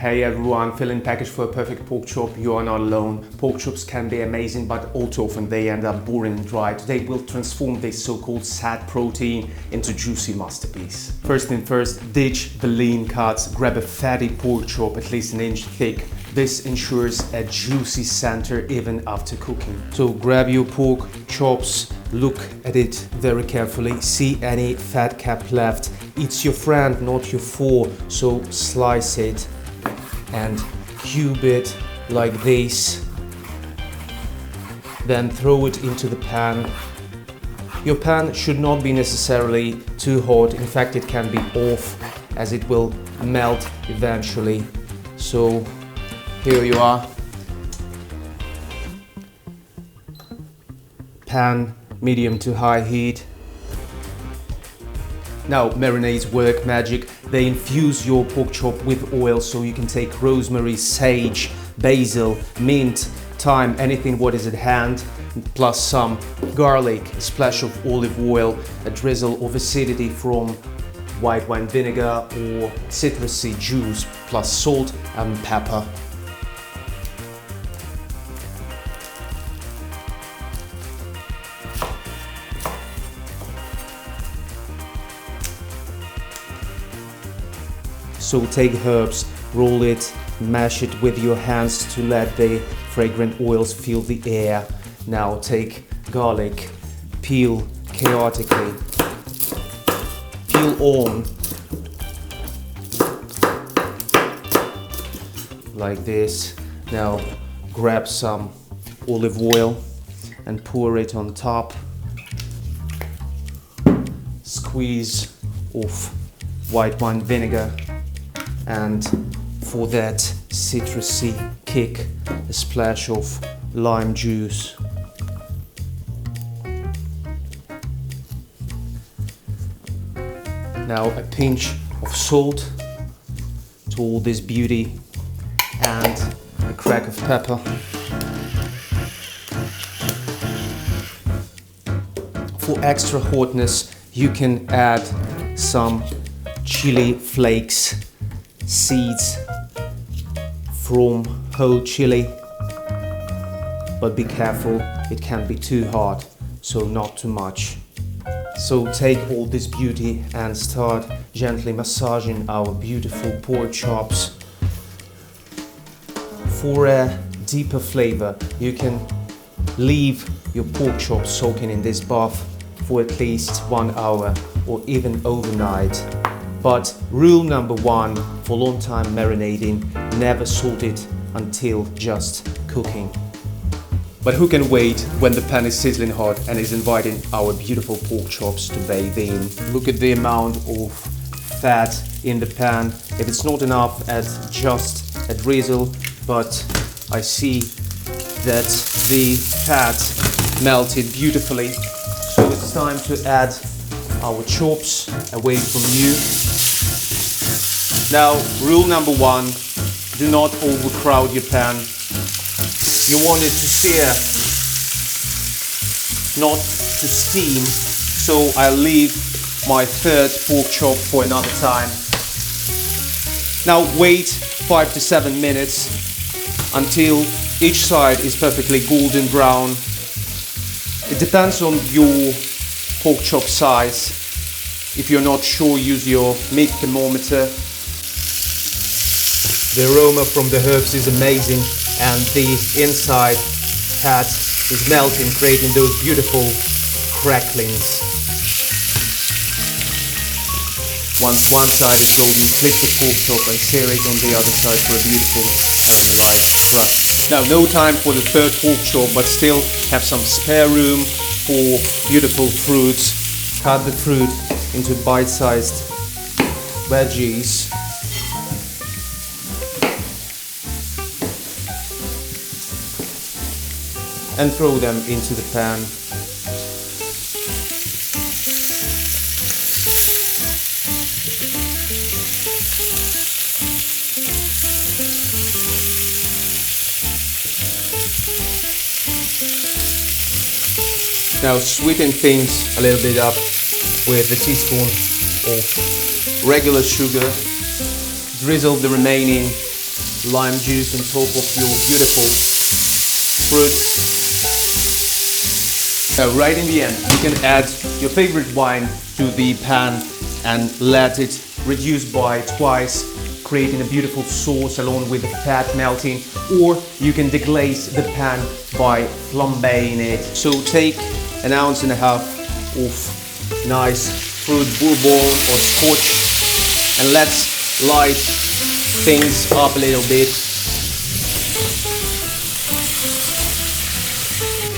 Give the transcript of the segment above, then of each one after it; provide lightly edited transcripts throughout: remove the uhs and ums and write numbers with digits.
Hey everyone, filling package for a perfect pork chop. You are not alone. Pork chops can be amazing, but all too often they end up boring and dry. Today we'll transform this so-called sad protein into juicy masterpiece. First thing first, ditch the lean cuts. Grab a fatty pork chop at least an inch thick. This ensures a juicy center even after cooking. So grab your pork chops, look at it very carefully, see any fat cap left. It's your friend, not your foe, so slice it and cube it like this. Then throw it into the pan. Your pan should not be necessarily too hot, in fact it can be off as it will melt eventually. So here you are. Pan, medium to high heat. Now marinades work magic. They infuse your pork chop with oil, so you can take rosemary, sage, basil, mint, thyme, anything what is at hand, plus some garlic, a splash of olive oil, a drizzle of acidity from white wine vinegar or citrusy juice, plus salt and pepper. So take herbs, roll it, mash it with your hands to let the fragrant oils fill the air. Now take garlic, peel chaotically, peel on, like this. Now grab some olive oil and pour it on top. Squeeze of white wine vinegar. And for that citrusy kick, a splash of lime juice. Now a pinch of salt to all this beauty and a crack of pepper. For extra hotness, you can add some chili flakes, seeds from whole chili, but be careful, it can be too hot, so not too much. So take all this beauty and start gently massaging our beautiful pork chops. For a deeper flavor, you can leave your pork chops soaking in this bath for at least 1 hour or even overnight. But rule number one for long time marinating, never salt it until just cooking. But who can wait when the pan is sizzling hot and is inviting our beautiful pork chops to bathe in? Look at the amount of fat in the pan. If it's not enough, add just a drizzle, but I see that the fat melted beautifully. So it's time to add our chops away from you. Now, rule number one, do not overcrowd your pan. You want it to sear, not to steam, so I'll leave my third pork chop for another time. Now wait 5 to 7 minutes until each side is perfectly golden brown. It depends on your pork chop size. If you're not sure, use your meat thermometer. The aroma from the herbs is amazing and the inside fat is melting, creating those beautiful cracklings. Once one side is golden, flip the pork chop and sear it on the other side for a beautiful and light crust. Now, no time for the third pork chop, but still have some spare room for beautiful fruits. Cut the fruit into bite-sized veggies. And throw them into the pan. Now sweeten things a little bit up with a teaspoon of regular sugar. Drizzle the remaining lime juice on top of your beautiful fruits. Now, right in the end, you can add your favorite wine to the pan and let it reduce by twice, creating a beautiful sauce along with the fat melting, or you can deglaze the pan by flambeing it. So take 1.5 ounces of nice fruit bourbon or scotch and let's light things up a little bit.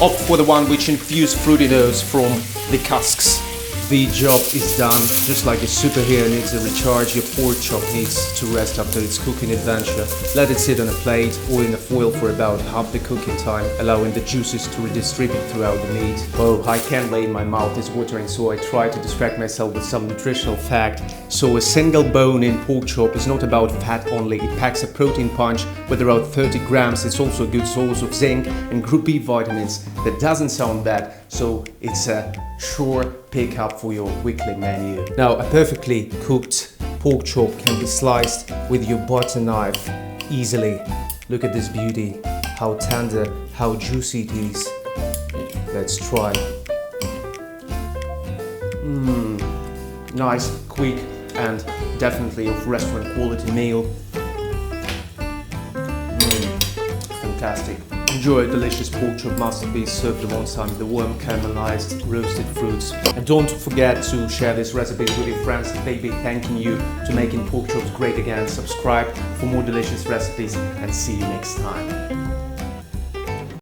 Opt for the one which infuse fruity notes from the casks. The job is done. Just like a superhero needs a recharge, your pork chop needs to rest after its cooking adventure. Let it sit on a plate or in a foil for about half the cooking time, allowing the juices to redistribute throughout the meat. Oh, I can't wait, my mouth is watering, so I try to distract myself with some nutritional fact. So a single bone in pork chop is not about fat only, it packs a protein punch with around 30 grams. It's also a good source of zinc and group B vitamins. That doesn't sound bad, so it's a sure pick up for your weekly menu. Now, a perfectly cooked pork chop can be sliced with your butter knife easily. Look at this beauty, how tender, how juicy it is. Let's try. Nice, quick, and definitely of restaurant quality meal. Fantastic. Enjoy a delicious pork chop masterpiece served alongside the warm caramelized roasted fruits. And don't forget to share this recipe with your friends. They'll be thanking you to making pork chops great again. Subscribe for more delicious recipes and see you next time.